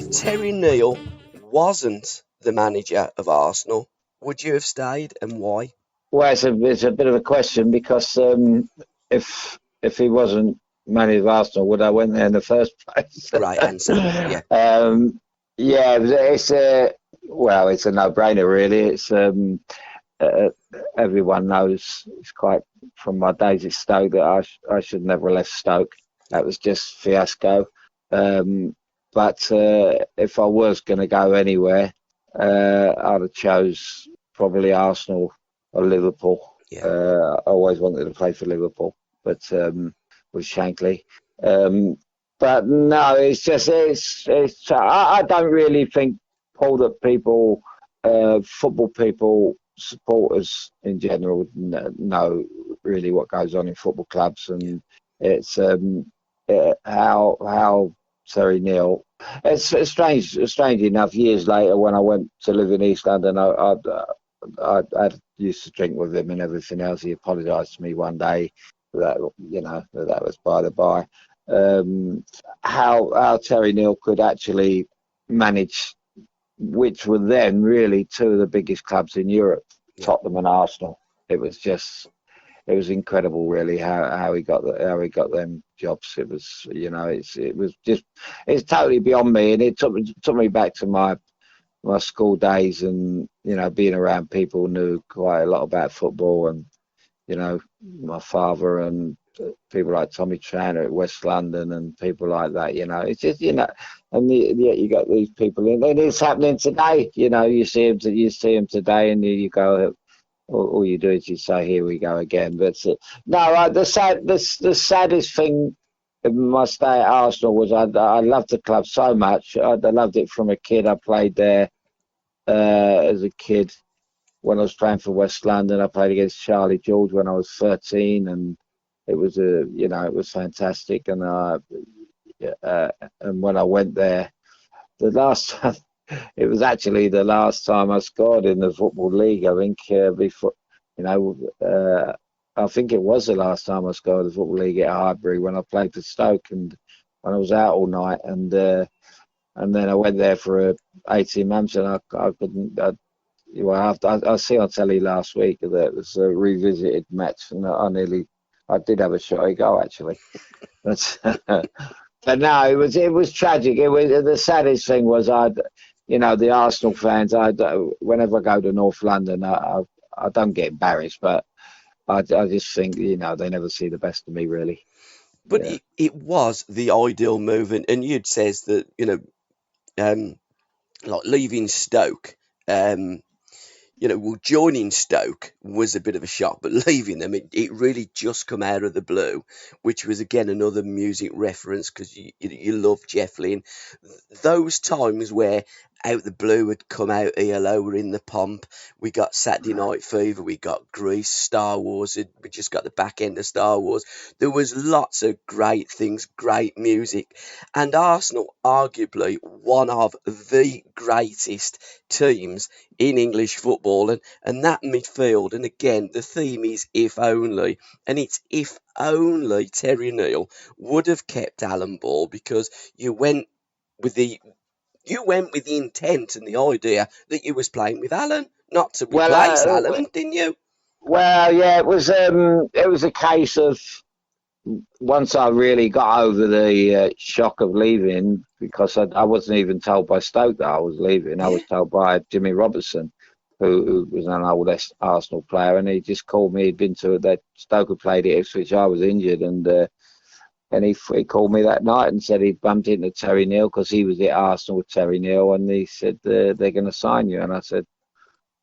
If Terry Neal wasn't the manager of Arsenal, would you have stayed, and why? Well, it's a bit of a question because if he wasn't manager of Arsenal, would I went there in the first place? Great answer. Yeah. Yeah, it's a it's a no-brainer really. It's everyone knows it's quite from my days at Stoke that I should never have left Stoke. That was just fiasco. But if I was going to go anywhere, I'd have chose probably Arsenal or Liverpool. Yeah. I always wanted to play for Liverpool, but with Shankly. But no, I don't really think, Paul, that people, football people, supporters in general, know really what goes on in football clubs, and it's how Terry Neal. It's strange enough. Years later, when I went to live in East London, I used to drink with him and everything else. He apologised to me one day. That that was by the by. How Terry Neal could actually manage, which were then really two of the biggest clubs in Europe, Tottenham and Arsenal. It was incredible, really, how he got them jobs. It was, it's totally beyond me, and it took me back to my school days, and being around people who knew quite a lot about football, and my father and people like Tommy Trainer at West London and people like that. It's just and yet you got these people, and it's happening today. You see them today, and you go. All you do is you say, "Here we go again." But no, the saddest thing in my stay at Arsenal was I loved the club so much. I loved it from a kid. I played there as a kid when I was playing for West London. I played against Charlie George when I was 13, and it was it was fantastic. And when I went there, the last time. It was actually the last time I scored in the Football League. I think before, I think it was the last time I scored in the Football League at Highbury when I played for Stoke, and when I was out all night, and then I went there for 18 months, and I couldn't. I see on telly last week that it was a revisited match, and I did have a shot at goal actually. But no, it was tragic. It was the saddest thing was the Arsenal fans. Whenever I go to North London, I don't get embarrassed, but I just think they never see the best of me really. But it was the ideal move, and you'd says that like leaving Stoke. Joining Stoke was a bit of a shock, but leaving them, it really just come out of the blue, which was, again, another music reference, because you love Jeff Lynne. Those times where out the blue had come out ELO, were in the pomp. We got Saturday Night Fever, we got Grease, Star Wars, we just got the back end of Star Wars. There was lots of great things, great music, and Arsenal, arguably one of the greatest teams in English football, and that midfield, and again, the theme is if only, and it's if only Terry Neal would have kept Alan Ball, because you went with the intent and the idea that you was playing with Alan, not to replace Alan, didn't you? Well, yeah, it was a case of once I really got over the shock of leaving, because I wasn't even told by Stoke that I was leaving. I was told by Jimmy Robertson, who was an old Arsenal player, and he just called me. He'd been to that Stoke had played at Ipswich. I was injured, and he called me that night and said he'd bumped into Terry Neal because he was at Arsenal with Terry Neal, and he said they're going to sign you. And I said,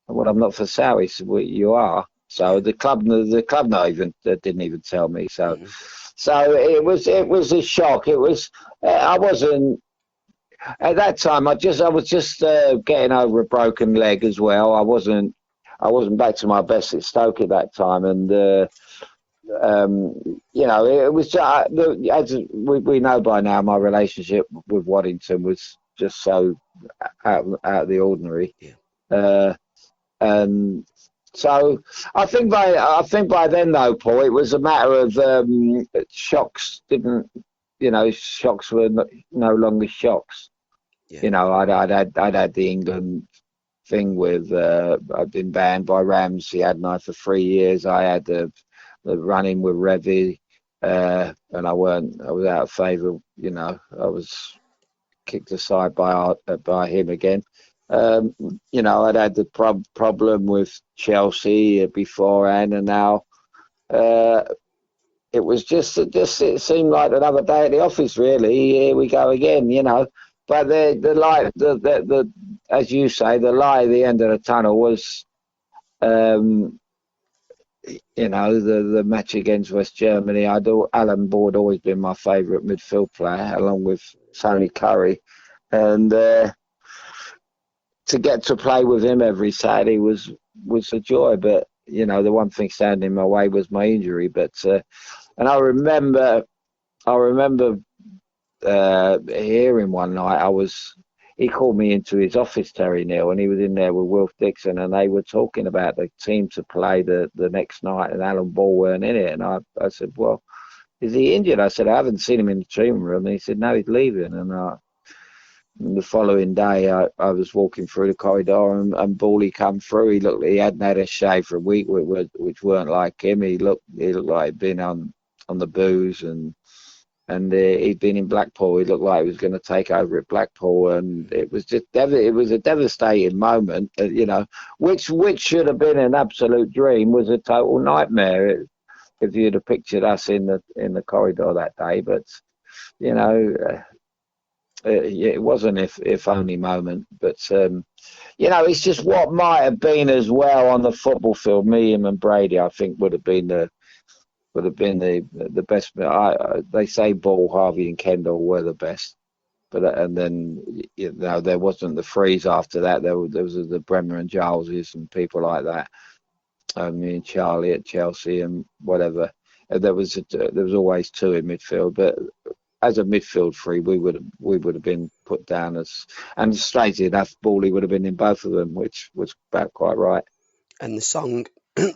well, I'm not for sale. He said, well, you are. So the club didn't even tell me. So it was a shock. It was I wasn't at that time. I was just getting over a broken leg as well. I wasn't back to my best at Stoke at that time, and it was as we know by now, my relationship with Waddington was just so out of the ordinary. Yeah. And so I think by then though, Paul, it was a matter of shocks didn't, shocks were no longer shocks. Yeah. I'd had the England thing with I'd been banned by Ramsey, hadn't I, for 3 years. I had the run-in with Revy, and I was out of favour. I was kicked aside by him again. I'd had the problem with Chelsea beforehand, and now uh, it seemed like another day at the office. Really, here we go again. But the light, the as you say, the light at the end of the tunnel was, the match against West Germany. Alan Ball had always been my favourite midfield player, along with Tony Curry, and to get to play with him every Saturday was a joy. But the one thing standing in my way was my injury. But and I remember hearing one night, he called me into his office, Terry Neal, and he was in there with Wilf Dixon, and they were talking about the team to play the next night, and Alan Ball weren't in it. And I said, well, is he injured? I said, I haven't seen him in the training room. And he said, no, he's leaving. And the following day, I was walking through the corridor, and Bally come through. He hadn't had a shave for a week, which weren't like him. He looked like he'd been on the booze, and he'd been in Blackpool. He looked like he was going to take over at Blackpool, and it was it was a devastating moment. Which should have been an absolute dream, was a total nightmare if you'd have pictured us in the corridor that day. But it wasn't if only moment. But it's just what might have been as well on the football field. Me, him, and Brady, I think would have been the best. They say Ball, Harvey, and Kendall were the best, but and then there wasn't the freeze after that. There was the Bremer and Gileses and people like that. Me and Charlie at Chelsea and whatever. There was always two in midfield, but as a midfield three, we would have been put down as, and strangely enough, Bally would have been in both of them, which was about quite right. And the song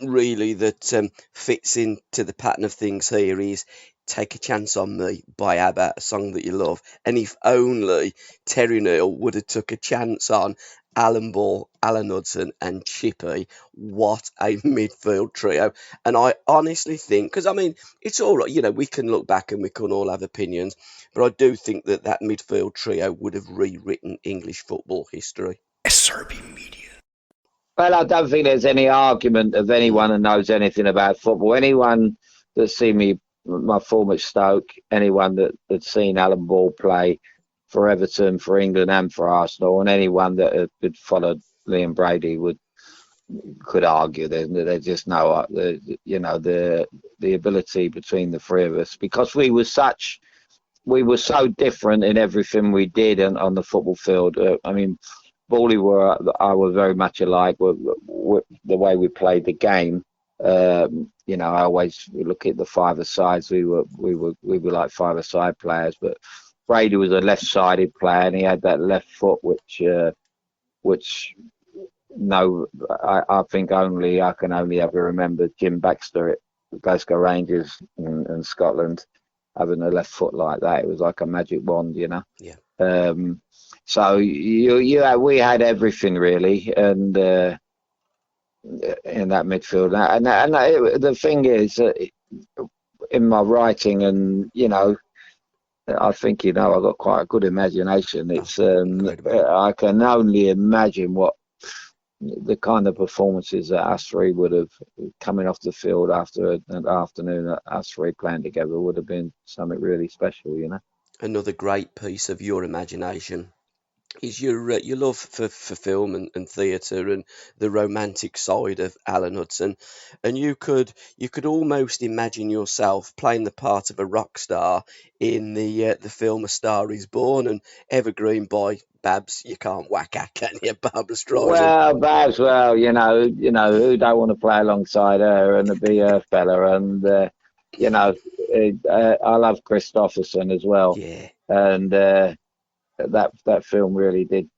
really that fits into the pattern of things here is Take a Chance on Me by ABBA, a song that you love. And if only Terry Neal would have took a chance on Alan Ball, Alan Hudson and Chippy, what a midfield trio. And I honestly think, because I mean, it's all right, we can look back and we can all have opinions, but I do think that midfield trio would have rewritten English football history. SRB Media. Well, I don't think there's any argument of anyone who knows anything about football. Anyone that's seen me, my form at Stoke, anyone that's seen Alan Ball play for Everton, for England and for Arsenal, and anyone that had followed Liam Brady could argue. There's just no, the ability between the three of us, because we were so different in everything we did on the football field. I mean, Bally I were very much alike with the way we played the game. I always look at the five-a-sides. We were like five-a-side players, but Brady was a left-sided player, and he had that left foot, which I think I can only ever remember Jim Baxter at Glasgow Rangers in Scotland having a left foot like that. It was like a magic wand, Yeah. So we had everything really, and in that midfield, and the thing is, in my writing, and I think I've got quite a good imagination. It's I can only imagine what the kind of performances that us three would have coming off the field after an afternoon that us three playing together would have been something really special. Another great piece of your imagination is your love for film and theatre and the romantic side of Alan Hudson, and you could almost imagine yourself playing the part of a rock star in the film A Star Is Born, and Evergreen by Babs. You can't whack at, can you, Barbra Streisand? Well, Babs, who don't want to play alongside her and be her fella, and I love Christopherson as well. Yeah. And that film really did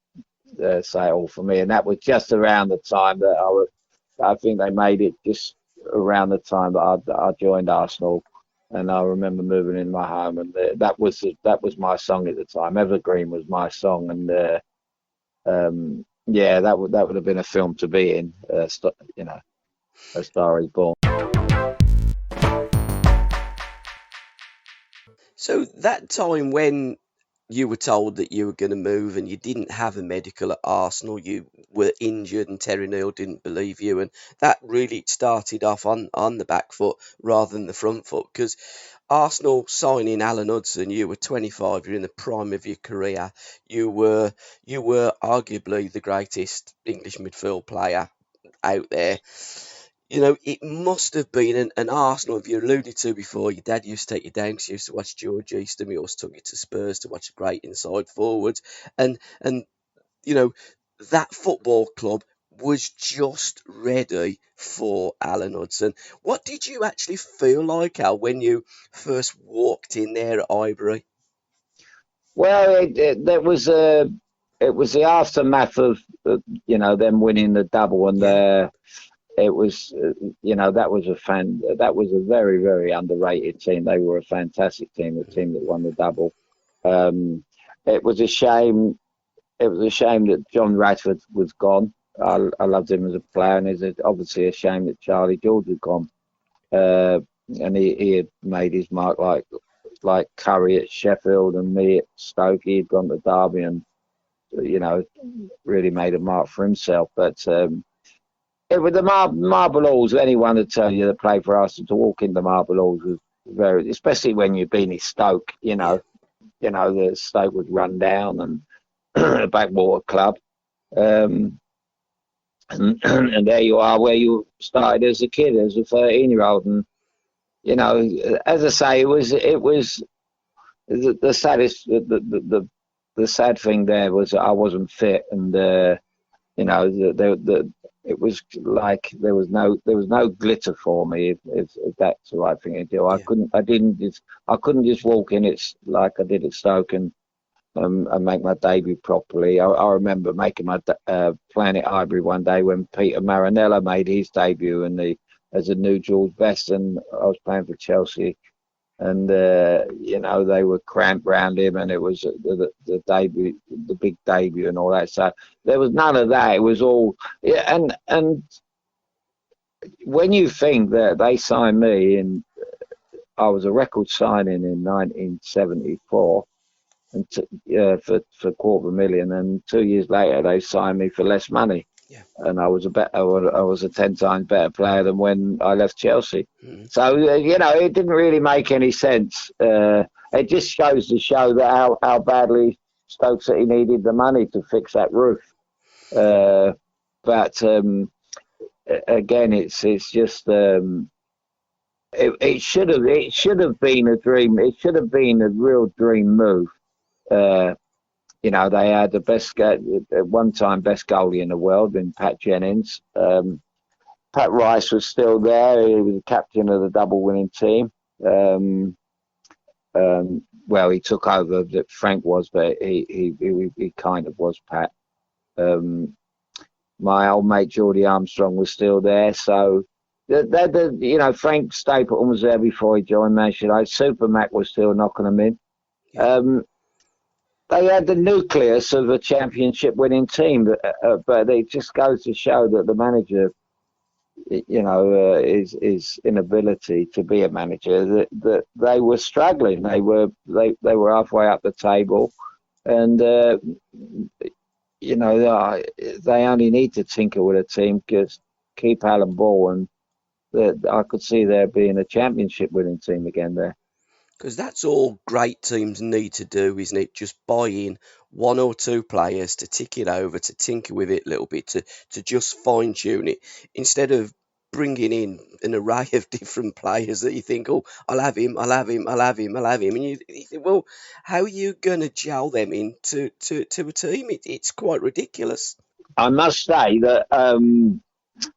say it all for me. And that was just around the time that I think they made it just around the time that I joined Arsenal. And I remember moving in my home, and that was my song at the time. Evergreen was my song, and yeah, that would have been a film to be in. You know, A Star Is Born. So that time when you were told that you were going to move and you didn't have a medical at Arsenal, you were injured and Terry Neal didn't believe you, and that really started off on the back foot rather than the front foot, because Arsenal signing Alan Hudson, you were 25, you're in the prime of your career, you were arguably the greatest English midfield player out there. It must have been an Arsenal, if you alluded to before, your dad used to take you down because you used to watch George Eastham, he also took you to Spurs to watch great inside forwards. And you know, that football club was just ready for Alan Hudson. What did you actually feel like, Al, when you first walked in there at Highbury? Well, it was the aftermath of them winning the double, and Yeah, it was that was a very, very underrated team. They were a fantastic team, the team that won the double. Um, it was a shame. It was a shame that John Radford was gone. I loved him as a player, and it's obviously a shame that Charlie George had gone. Uh, and he had made his mark like Curry at Sheffield and me at Stoke. He'd gone to Derby and you know really made a mark for himself. But it was the Marble Halls. Anyone would tell you that played for us to walk into Marble Halls was very, especially when you've been in Stoke. yeah, The Stoke was run down and a backwater club. Um, and there you are, where you started as a kid, as a 13-year-old, and as I say, it was the saddest, the sad thing there was that I wasn't fit, and it was like there was no glitter for me, if that's the right thing to do. yeah, I couldn't just walk in. It's like I did at Stoke and make my debut properly. I remember making my playing at Highbury one day when Peter Marinello made his debut as a new George Best, and I was playing for Chelsea, and they were cramped round him, and it was the debut, the big debut, and all that. So there was none of that. It was all and when you think that they signed me, and I was a record signing in 1974 and for $250,000, and 2 years later they signed me for less money, yeah. and I was a 10 times better player than when I left Chelsea. Mhm. So it didn't really make any sense. It just goes to show that how badly Stoke City needed the money to fix that roof. But again, it's just it should have been a dream. It should have been a real dream move. Uh, they had the best at one time best goalie in the world in Pat Jennings. Pat Rice was still there. He was the captain of the double winning team. Well, he took over that Frank was, but he kind of was Pat. Um, my old mate Geordie Armstrong was still there. So Frank Stapleton was there before he joined Manchester United. Super Mac was still knocking them in. Yeah. They had the nucleus of a championship winning team, but it just goes to show that the manager, his inability to be a manager, that they were struggling. They were halfway up the table, and they only need to tinker with a team, just keep Alan Ball, and I could see there being a championship winning team again there. Because that's all great teams need to do, isn't it? Just buy in one or two players to tick it over, to tinker with it a little bit, to just fine tune it, instead of bringing in an array of different players that you think, oh, I'll have him, I'll have him, I'll have him, I'll have him. And you think, well, how are you going to gel them into to a team? It's quite ridiculous. I must say that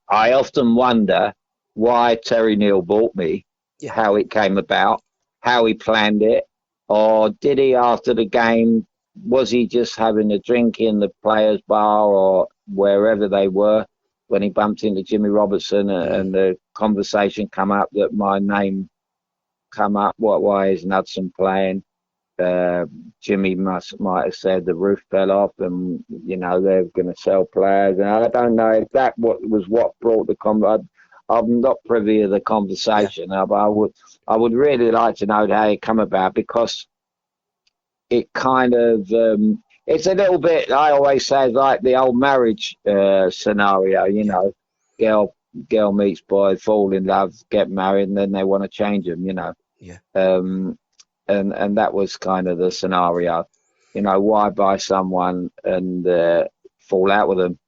I often wonder why Terry Neal bought me, Yeah, how it came about, how he planned it, or did he after the game was he just having a drink in the players' bar or wherever they were when he bumped into Jimmy Robertson and the conversation come up that my name come up? Why isn't Hudson playing? Jimmy might have said the roof fell off and they're going to sell players, and I don't know if that was what brought the I'm not privy to the conversation, but I would really like to know how it come about, because it kind of it's a little bit, I always say, like the old marriage scenario. Girl meets boy, fall in love, get married, and then they want to change them. Yeah. And that was kind of the scenario. Why buy someone and fall out with them?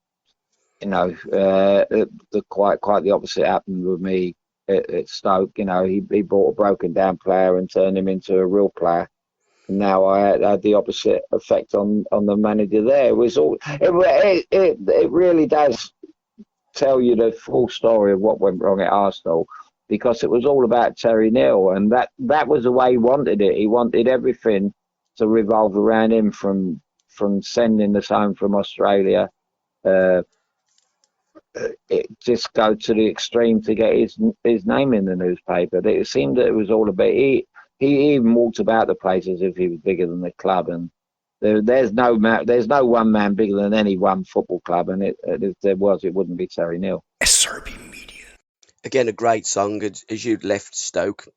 Quite the opposite happened with me at Stoke. He bought a broken down player and turned him into a real player. And now I had the opposite effect on the manager there. It really does tell you the full story of what went wrong at Arsenal, because it was all about Terry Neal, and that was the way he wanted it. He wanted everything to revolve around him, from sending us home from Australia. It just go to the extreme to get his name in the newspaper. It seemed that it was all about. He even walked about the place as if he was bigger than the club, and there's no one man bigger than any one football club, and if there was, it wouldn't be Terry Neal. SRB Media. Again, a great song. As you'd left Stoke,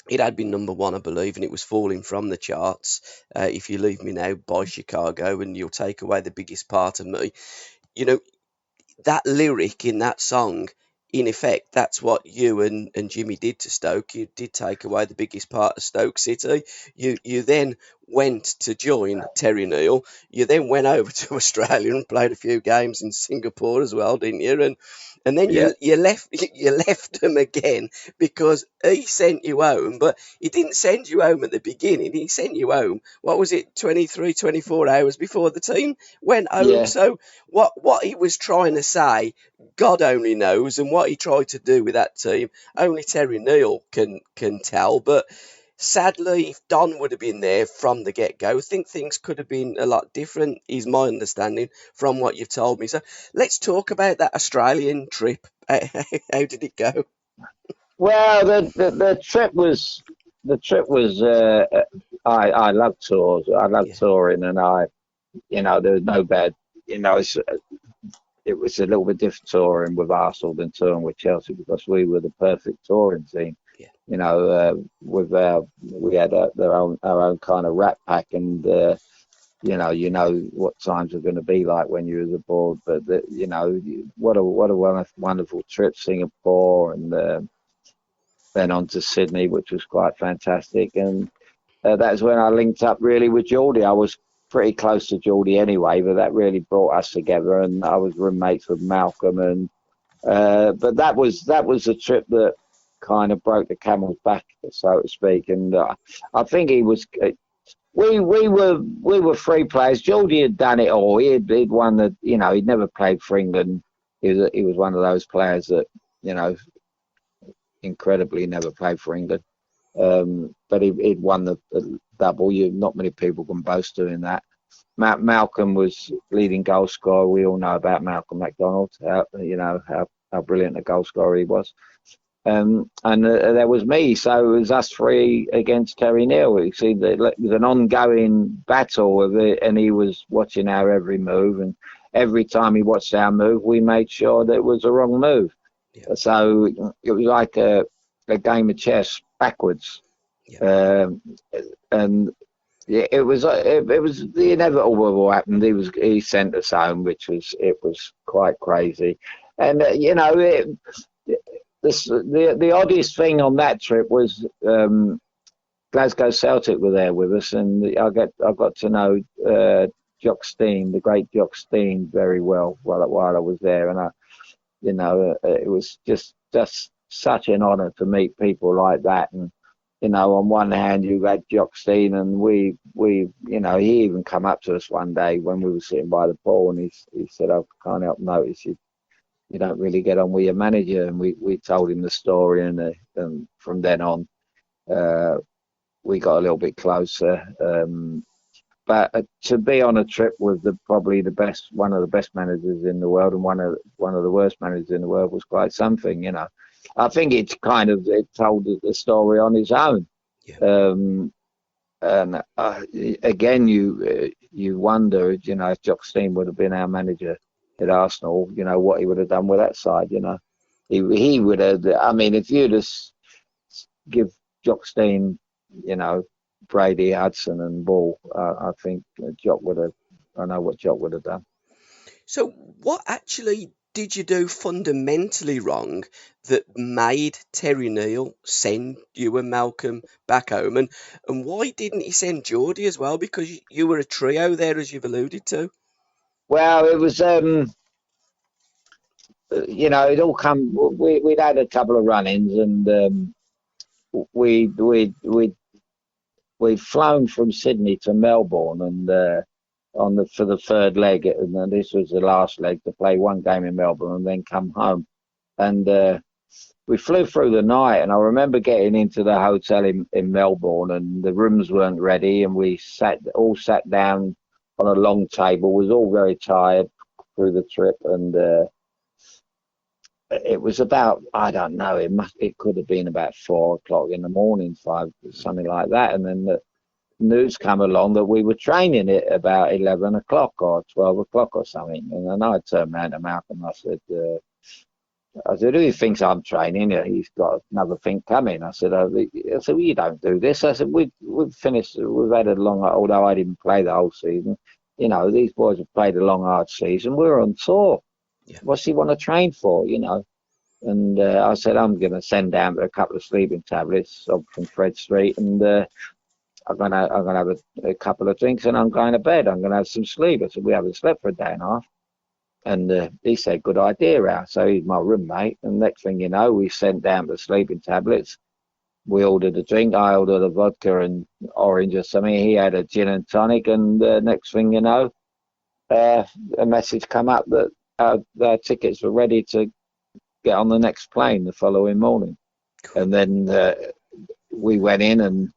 it had been #1, I believe, and it was falling from the charts. If you leave me now, by Chicago, and you'll take away the biggest part of me. That lyric in that song, in effect, that's what you and Jimmy did to Stoke. You did take away the biggest part of Stoke City. You then went to join Terry Neal. You then went over to Australia and played a few games in Singapore as well, didn't you? And then you left him again because he sent you home, but he didn't send you home at the beginning. He sent you home, what was it, 23, 24 hours before the team went home. Yeah. So what he was trying to say, God only knows, and what he tried to do with that team, only Terry Neal can tell. But sadly, if Don would have been there from the get-go, I think things could have been a lot different, is my understanding from what you've told me. So let's talk about that Australian trip. How did it go? Well, the trip was I love tours. I love touring, and there was no bad. It was a little bit different touring with Arsenal than touring with Chelsea, because we were the perfect touring team. Yeah. We had our own kind of rat pack, and what times are going to be like when you're abroad. But what a wonderful trip, Singapore, and then on to Sydney, which was quite fantastic. And that's when I linked up really with Geordie. I was pretty close to Geordie anyway, but that really brought us together. And I was roommates with Malcolm, and but that was a trip that kind of broke the camel's back, so to speak. And I think he was. We were three players. Geordie had done it all. He'd won the. He'd never played for England. He was one of those players that incredibly never played for England. But he'd won the double. Not many people can boast doing that. Malcolm was leading goal scorer. We all know about Malcolm McDonald. How brilliant a goal scorer he was. And there was me. So it was us three against Terry Neal. You see, it was an ongoing battle with it, and he was watching our every move. And every time he watched our move, we made sure that it was a wrong move. Yeah. So it was like a game of chess backwards. Yeah. And it was the inevitable what happened. He sent us home, which was quite crazy. And the oddest thing on that trip was Glasgow Celtic were there with us, and I got to know Jock Stein, the great Jock Stein, very well while I was there, and it was just such an honour to meet people like that. And on one hand you had Jock Stein, and we he even come up to us one day when we were sitting by the pool, and he said, "I can't help notice you don't really get on with your manager." And we told him the story, and from then on we got a little bit closer. but to be on a trip with probably one of the best managers in the world and one of the worst managers in the world was quite something, you know. I think it told the story on its own. Yeah. And again, you wonder, you know, if Jock Stein would have been our manager at Arsenal, you know, what he would have done with that side, you know. He would have. I mean, if you'd have give Jock Stein, you know, Brady, Hudson, and Ball, I think Jock would have. I know what Jock would have done. So, what actually did you do fundamentally wrong that made Terry Neal send you and Malcolm back home? And why didn't he send Geordie as well? Because you were a trio there, as you've alluded to. Well, it was, you know, it all come. We'd had a couple of run-ins, and we'd flown from Sydney to Melbourne, and for the third leg, and then this was the last leg to play one game in Melbourne and then come home. And we flew through the night, and I remember getting into the hotel in Melbourne, and the rooms weren't ready, and we all sat down on a long table. We was all very tired through the trip, and it was about, I don't know, it could have been about 4 o'clock in the morning, something like that, and then the news come along that we were training at about 11 o'clock or 12 o'clock or something. And then I turned around to Malcolm and I said, who thinks I'm training? He's got another thing coming. I said, well, you don't do this. I said, we've finished, we've had a long, although I didn't play the whole season, you know, these boys have played a long, hard season. We're on tour. Yeah. What's he want to train for, you know? And I said, I'm going to send down a couple of sleeping tablets from Fred Street, and I'm gonna have a couple of drinks and I'm going to bed. I'm gonna have some sleep. I said, we haven't slept for a day and a half. And he said, good idea, Al. So he's my roommate. And next thing you know, we sent down the sleeping tablets. We ordered a drink. I ordered a vodka and orange or something. He had a gin and tonic. And next thing you know, a message come up that our tickets were ready to get on the next plane the following morning. And then we went in, and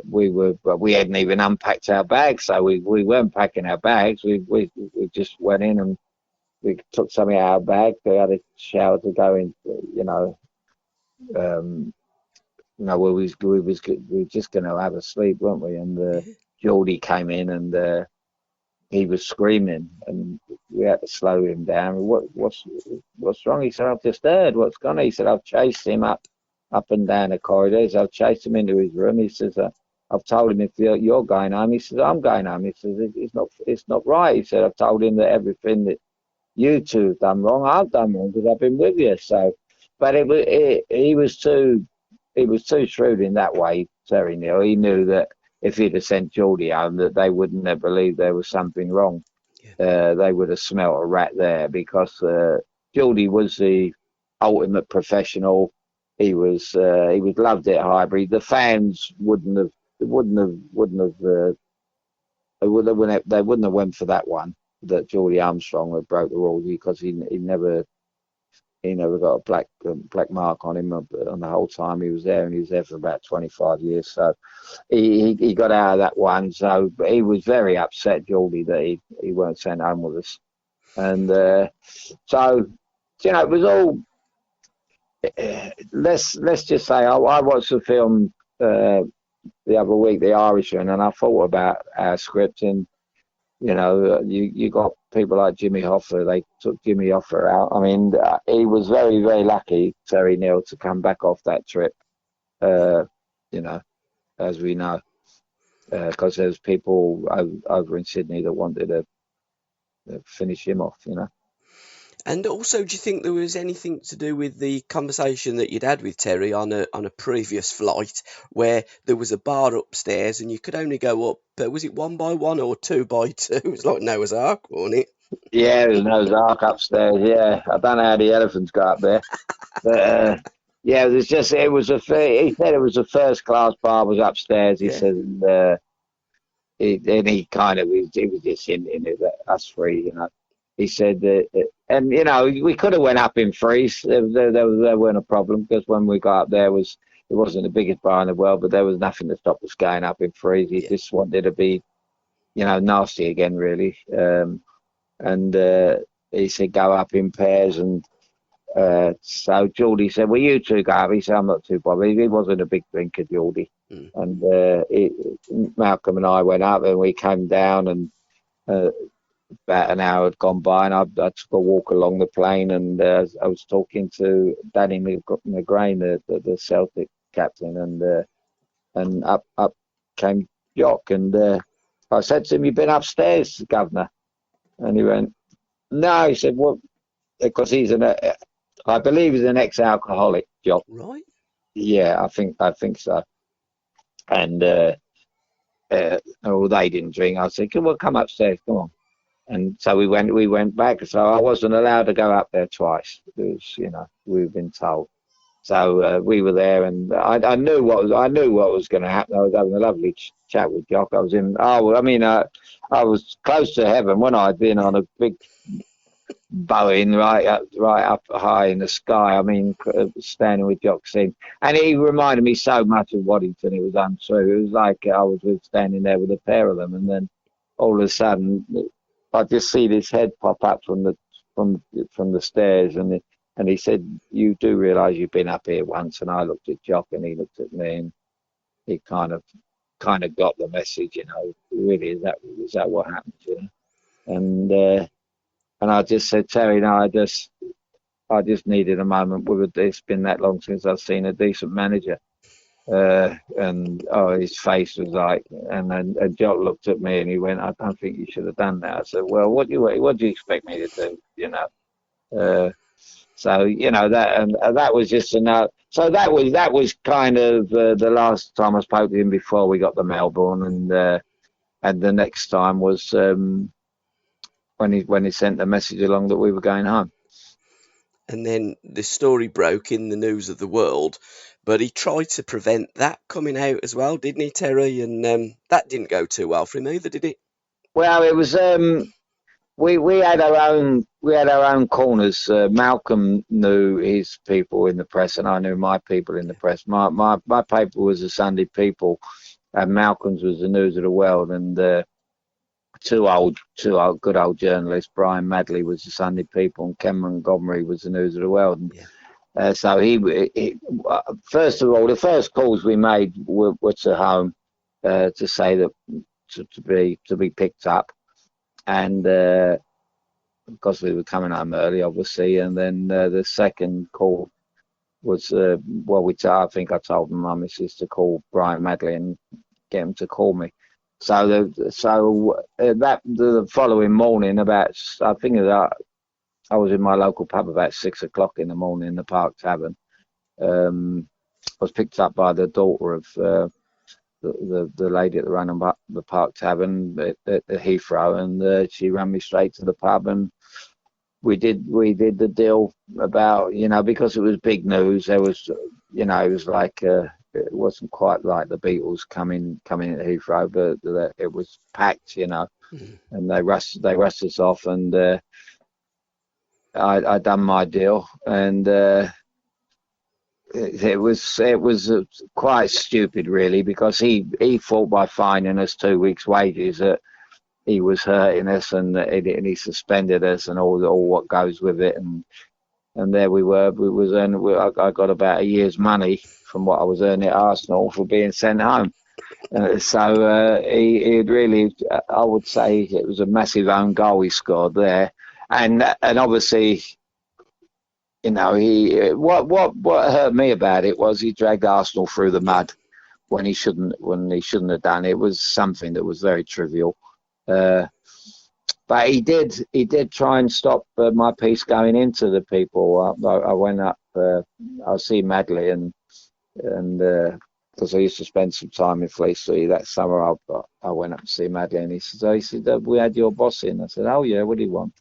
we hadn't even unpacked our bags, so we weren't packing our bags. We just went in and we took something out of our bag. We had a shower to go in, you know. Where we were just going to have a sleep, weren't we? And Geordie came in, and he was screaming, and we had to slow him down. What's wrong? He said, I've just heard. What's gone? He said, I've chased him up and down the corridors. I've chased him into his room. He says, I've told him, if you're going home. He says, I'm going home. He says, it's not right. He said, I've told him that everything that you two have done wrong, I've done wrong because I've been with you. So, but he was too shrewd in that way, Terry Neal. He knew that if he'd have sent Geordie home, that they wouldn't have believed there was something wrong. Yeah. They would have smelt a rat there, because Geordie was the ultimate professional. He was loved at Highbury. The fans wouldn't have went for that one, that Geordie Armstrong had broke the rules, because he never got a black mark on him on the whole time he was there, and he was there for about 25 years. So he got out of that one. So he was very upset, Geordie, that he weren't sent home with us. And so, you know, it was all. Let's just say I watched the film the other week, The Irishman, and I thought about our script, and you know, you got people like Jimmy Hoffa. They took Jimmy Hoffa out. I mean, he was very, very lucky, Terry Neal, to come back off that trip. You know, as we know, because there's people over in Sydney that wanted to finish him off. You know. And also, do you think there was anything to do with the conversation that you'd had with Terry on a previous flight, where there was a bar upstairs and you could only go up, was it 1 by 1 or 2 by 2? It was like Noah's Ark, wasn't it? Yeah, there's Noah's Ark upstairs. Yeah, I don't know how the elephants got up there, but yeah, he said it was a first class bar, was upstairs. He said, and he was just hinting it that us three, you know. He said that, and you know, we could have went up in threes. There weren't a problem, because when we got up there, it wasn't the biggest bar in the world, but there was nothing to stop us going up in threes. He just wanted to be nasty again, really. And he said, go up in pairs. And so Geordie said, well, you two go up. He said, I'm not too bothered. He wasn't a big drinker, Geordie. Mm. And Malcolm and I went up and we came down, and about an hour had gone by, and I took a walk along the plain, and I was talking to Danny McGrain, the Celtic captain, and up came Jock, and I said to him, "You've been upstairs, Governor?" And he went, "No." He said, "Well," because I believe he's an ex-alcoholic, Jock. Right. Yeah, I think so. And they didn't drink. I said, "Come on, come upstairs, come on." And so we went back. So I wasn't allowed to go up there twice because, we've been told. So we were there, and I knew what was going to happen. I was having a lovely chat with Jock. I was I was close to heaven when I'd been on a big Boeing right up high in the sky. I mean, standing with Jock Sim, and he reminded me so much of Waddington. It was untrue. It was like I was standing there with a pair of them, and then all of a sudden, I just see this head pop up from the stairs, and he said, "You do realise you've been up here once?" And I looked at Jock, and he looked at me, and he kind of got the message, Really, is that what happened, And I just said, "Terry, no, I just needed a moment. It's been that long since I've seen a decent manager." And his face was like, and Jock looked at me and he went, "I don't think you should have done that." I said, "Well, what do you expect me to do?" So that was just enough. So that was kind of the last time I spoke to him before we got to Melbourne, and the next time was when he sent the message along that we were going home. And then the story broke in the news of the world, but he tried to prevent that coming out as well, didn't he, Terry? And that didn't go too well for him either, did it? Well, it was we had our own corners. Malcolm knew his people in the press, and I knew my people in the press. My paper was the Sunday People, and Malcolm's was the News of the World, and two old good old journalists. Brian Madley was the Sunday People, and Ken Montgomery was the News of the World. And, yeah. So he first of all, the first calls we made were to home to say that to be picked up, and because we were coming home early, obviously. And then the second call was I think I told my missus to call Brian Madley and get him to call me. So the following morning, about I think I was in my local pub about 6 o'clock in the morning in the Park Tavern. I was picked up by the daughter of the lady at the run of the Park Tavern at Heathrow, and she ran me straight to the pub, and we did the deal about, because it was big news. There was, it was like it wasn't quite like the Beatles coming at Heathrow, but it was packed, and they rushed us off, and I done my deal, and it was quite stupid, really, because he thought by fining us 2 weeks' wages that he was hurting us, and he suspended us and all what goes with it, and there we were. I got about a year's money from what I was earning at Arsenal for being sent home. So he really, I would say, it was a massive own goal he scored there, and obviously, what hurt me about it was he dragged Arsenal through the mud when he shouldn't have done. It was something that was very trivial. But he did try and stop my piece going into the People. I went up. I see Madley, and because I used to spend some time in Fleet Street that summer, I went up to see Madley, and he said, "We had your boss in." I said, "Oh yeah, what do you want?"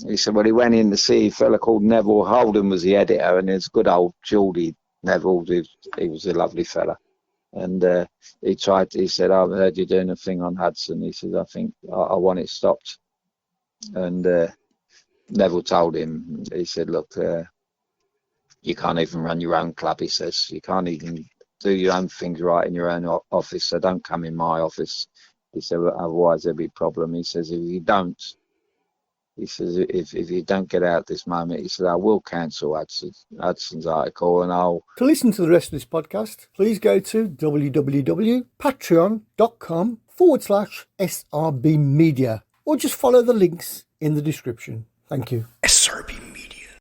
He said, "Well, he went in to see a fella called Neville Holden was the editor, and it's good old Geordie Neville. He was a lovely fella." And he said, "I've heard you doing a thing on Hudson." He said, "I think I want it stopped." And Neville told him, he said, "Look, you can't even run your own club," he says. "You can't even do your own things right in your own office, so don't come in my office." He said, well, otherwise there'll be a problem. He says, if you don't, he says, if you don't get out this moment, he said, I will cancel Hudson's article and I'll... To listen to the rest of this podcast, please go to www.patreon.com/SRB Media, or just follow the links in the description. Thank you. SRB